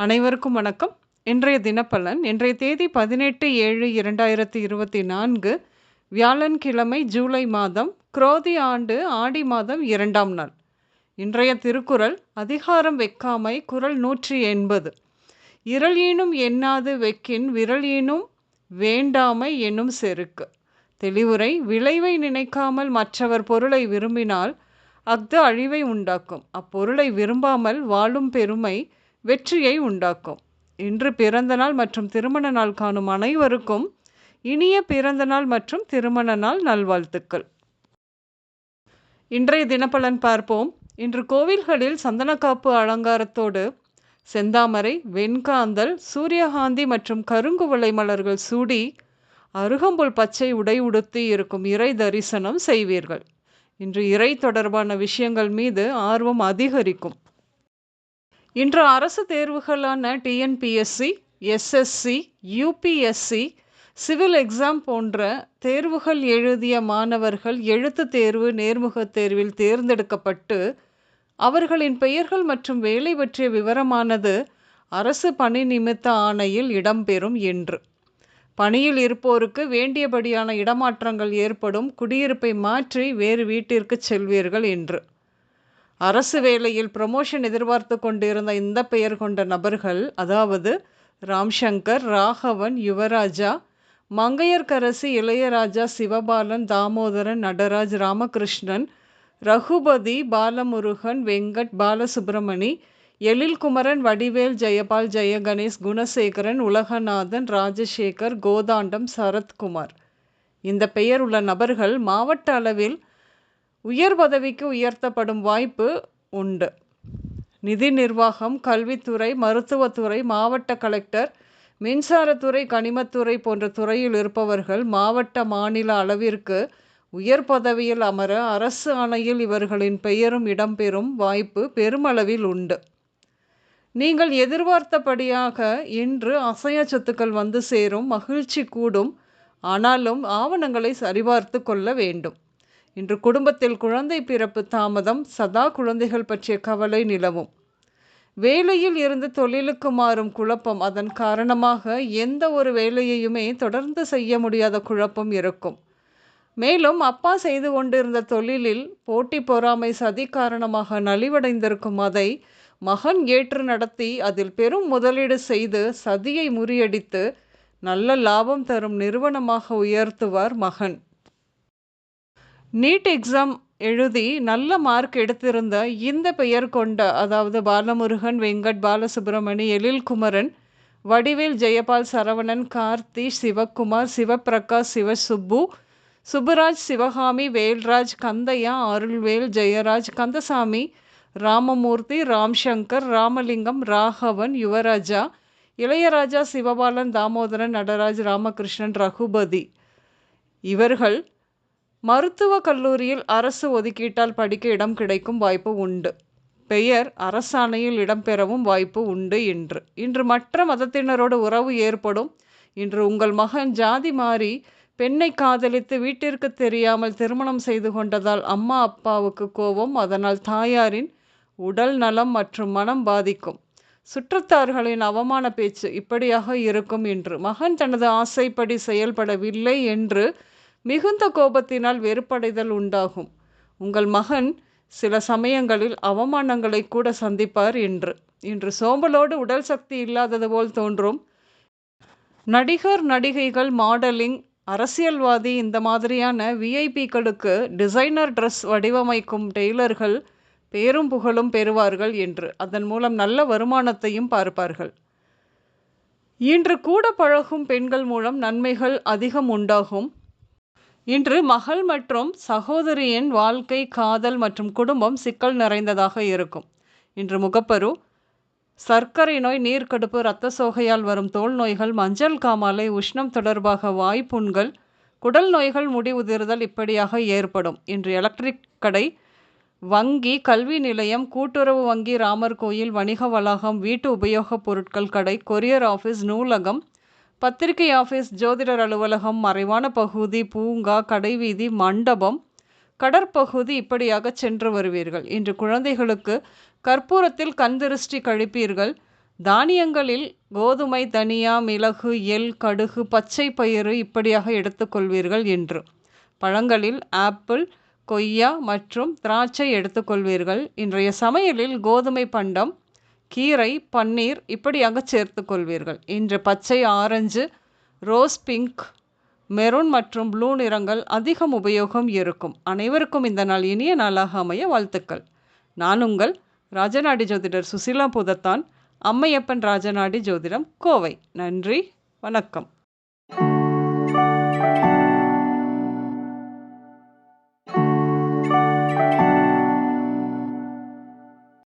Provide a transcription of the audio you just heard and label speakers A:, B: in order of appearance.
A: அனைவருக்கும் வணக்கம். இன்றைய தினப்பலன். இன்றைய தேதி 18/7/2024 வியாழன்கிழமை, ஜூலை மாதம், குரோதி ஆண்டு ஆடி மாதம் 2ஆம் நாள். இன்றைய திருக்குறள் அதிகாரம் வெக்காமை. குறள் 180. இரள் ஈனும் எண்ணாது வெக்கின் விரல் ஈனும் வேண்டாமை என்னும் செருக்கு. தெளிவுரை: விளைவை நினைக்காமல் மற்றவர் பொருளை விரும்பினால் அஃது அழிவை உண்டாக்கும். அப்பொருளை விரும்பாமல் வாழும் பெருமை வெற்றியை உண்டாக்கும். இன்று பிறந்தநாள் மற்றும் திருமண நாள் காணும் அனைவருக்கும் இனிய பிறந்தநாள் மற்றும் திருமண நாள் நல்வாழ்த்துக்கள். இன்றைய தினப்பலன் பார்ப்போம். இன்று கோவில்களில் சந்தனக்காப்பு அலங்காரத்தோடு செந்தாமரை, வெண்காந்தல், சூரியகாந்தி மற்றும் கருங்குவளை மலர்கள் சூடி அருகம்புல் பச்சை உடை உடுத்தி இருக்கும் இறை தரிசனம் செய்வீர்கள். இன்று இறை தொடர்பான விஷயங்கள் மீது ஆர்வம் அதிகரிக்கும். இன்று அரசு தேர்வுகளான TNPSC, SSC, UPSC, civil exam போன்ற தேர்வுகள் எழுதிய மாணவர்கள் எழுத்து தேர்வு, நேர்முகத் தேர்வில் தேர்ந்தெடுக்கப்பட்டு அவர்களின் பெயர்கள் மற்றும் வேலை பற்றிய விவரமானது அரசு பணி நிமித்த ஆணையில் இடம்பெறும் என்று. பணியில் இருப்போருக்கு வேண்டியபடியான இடமாற்றங்கள் ஏற்படும். குடியிருப்பை மாற்றி வேறு வீட்டிற்கு செல்வீர்கள் என்று. அரசு வேலையில் ப்ரமோஷன் எதிர்பார்த்து கொண்டிருந்த இந்த பெயர் கொண்ட நபர்கள், அதாவது ராம்சங்கர், ராகவன், யுவராஜா, மங்கையர்க்கரசி, இளையராஜா, சிவபாலன், தாமோதரன், நடராஜ், ராமகிருஷ்ணன், ரகுபதி, பாலமுருகன், வெங்கட், பாலசுப்ரமணி, எழில்குமரன், வடிவேல், ஜெயபால், ஜெயகணேஷ், குணசேகரன், உலகநாதன், ராஜசேகர், கோதாண்டம், சரத்குமார் இந்த பெயர் உள்ள நபர்கள் மாவட்ட அளவில் உயர் பதவிக்கு உயர்த்தப்படும் வாய்ப்பு உண்டு. நிதி நிர்வாகம், கல்வித்துறை, மருத்துவத்துறை, மாவட்ட கலெக்டர், மின்சாரத்துறை, கனிமத்துறை போன்ற துறையில் இருப்பவர்கள் மாவட்ட, மாநில அளவிற்கு உயர் பதவியில் அமர அரசு ஆணையில் இவர்களின் பெயரும் இடம்பெறும் வாய்ப்பு பெருமளவில் உண்டு. நீங்கள் எதிர்பார்த்தபடியாக இன்று அசையா சொத்துக்கள் வந்து சேரும். மகிழ்ச்சி கூடும். ஆனாலும் ஆவணங்களை சரிபார்த்து கொள்ள வேண்டும். இன்று குடும்பத்தில் குழந்தை பிறப்பு தாமதம். சதா குழந்தைகள் பற்றிய கவலை நிலவும். வேலையில் இருந்து தொழிலுக்கு மாறும் குழப்பம். அதன் காரணமாக எந்த ஒரு வேலையையுமே தொடர்ந்து செய்ய முடியாத குழப்பம் இருக்கும். மேலும் அப்பா செய்து கொண்டிருந்த தொழிலில் போட்டி, பொறாமை, சதி காரணமாக நலிவடைந்திருக்கும். அதை மகன் ஏற்று நடத்தி அதில் பெரும் முதலீடு செய்து சதியை முறியடித்து நல்ல லாபம் தரும் நிறுவனமாக உயர்த்துவார் மகன். நீட் எக்ஸாம் எழுதி நல்ல மார்க் எடுத்திருந்த இந்த பெயர் கொண்ட, அதாவது பாலமுருகன், வெங்கட், பாலசுப்ரமணி, எழில்குமரன், வடிவேல், ஜெயபால், சரவணன், கார்த்தி, சிவக்குமார், சிவபிரகாஷ், சிவசுப்பு, சுப்புராஜ், சிவகாமி, வேல்ராஜ், கந்தையா, அருள்வேல், ஜெயராஜ், கந்தசாமி, ராமமூர்த்தி, ராம்சங்கர், ராமலிங்கம், ராகவன், யுவராஜா, இளையராஜா, சிவபாலன், தாமோதரன், நடராஜ், ராமகிருஷ்ணன், ரகுபதி இவர்கள் மருத்துவக் கல்லூரியில் அரசு ஒதுக்கீட்டால் படிக்க இடம் கிடைக்கும் வாய்ப்பு உண்டு. பெயர் அரசாணையில் இடம்பெறவும் வாய்ப்பு உண்டு. இன்று மற்ற மதத்தினரோடு உறவு ஏற்படும். இன்று உங்கள் மகன் ஜாதி மாறி பெண்ணை காதலித்து வீட்டிற்கு தெரியாமல் திருமணம் செய்து கொண்டதால் அம்மா அப்பாவுக்கு கோபம். அதனால் தாயாரின் உடல் நலம் மற்றும் மனம் பாதிக்கும். சுற்றத்தார்களின் அவமான பேச்சு இப்படியாக இருக்கும். இன்று மகன் தனது ஆசைப்படி செயல்படவில்லை என்று மிகுந்த கோபத்தினால் வெறுப்படைதல் உண்டாகும். உங்கள் மகன் சில சமயங்களில் அவமானங்களை கூட சந்திப்பார். இன்று சோம்பலோடு உடல் சக்தி இல்லாதது போல் தோன்றும். நடிகர், நடிகைகள், மாடலிங், அரசியல்வாதி இந்த மாதிரியான விஐபிக்களுக்கு டிசைனர் ட்ரெஸ் வடிவமைக்கும் டெய்லர்கள் பேரும் புகழும் பெறுவார்கள். அதன் மூலம் நல்ல வருமானத்தையும் பார்ப்பார்கள். இன்று கூட பழகும் பெண்கள் மூலம் நன்மைகள் அதிகம் உண்டாகும். இன்று மகள் மற்றும் சகோதரியின் வாழ்க்கை, காதல் மற்றும் குடும்பம் சிக்கல் நிறைந்ததாக இருக்கும். இன்று முகப்பரு, சர்க்கரை நோய், நீர்க்கடுப்பு, இரத்த சோகையால் வரும் தோல் நோய்கள், மஞ்சள் காமாலை, உஷ்ணம் தொடர்பாக வாய்ப்புண்கள், குடல் நோய்கள், முடி உதிர்தல் இப்படியாக ஏற்படும். இன்று எலக்ட்ரிக் கடை, வங்கி, கல்வி நிலையம், கூட்டுறவு வங்கி, ராமர் கோயில், வணிக வளாகம், வீட்டு உபயோகப் பொருட்கள் கடை, கொரியர் ஆஃபீஸ், நூலகம், பத்திரிகை ஆஃபீஸ், ஜோதிடர் அலுவலகம், மறைவான பகுதி, பூங்கா, கடைவீதி, மண்டபம், கடற்பகுதி இப்படியாக சென்று வருவீர்கள். இன்று குழந்தைகளுக்கு கற்பூரத்தில் கண் திருஷ்டி கழிப்பீர்கள். தானியங்களில் கோதுமை, தனியா, மிளகு, எள், கடுகு, பச்சை பயிறு இப்படியாக எடுத்துக்கொள்வீர்கள் என்று. பழங்களில் ஆப்பிள், கொய்யா மற்றும் திராட்சை எடுத்துக்கொள்வீர்கள். இன்றைய சமையலில் கோதுமை பண்டம், கீரை, பன்னீர் இப்படியாக சேர்த்துக்கொள்வீர்கள். இன்று பச்சை, ஆரஞ்சு, ரோஸ் பிங்க், மெரூன் மற்றும் ப்ளூ நிறங்கள் அதிகம் உபயோகம் இருக்கும். அனைவருக்கும் இந்த நாள் இனிய நாளாக அமைய வாழ்த்துக்கள். நான் உங்கள் ராஜநாடி ஜோதிடர் சுசிலா பூதத்தான், அம்மையப்பன் ராஜநாடி ஜோதிடம், கோவை. நன்றி, வணக்கம்.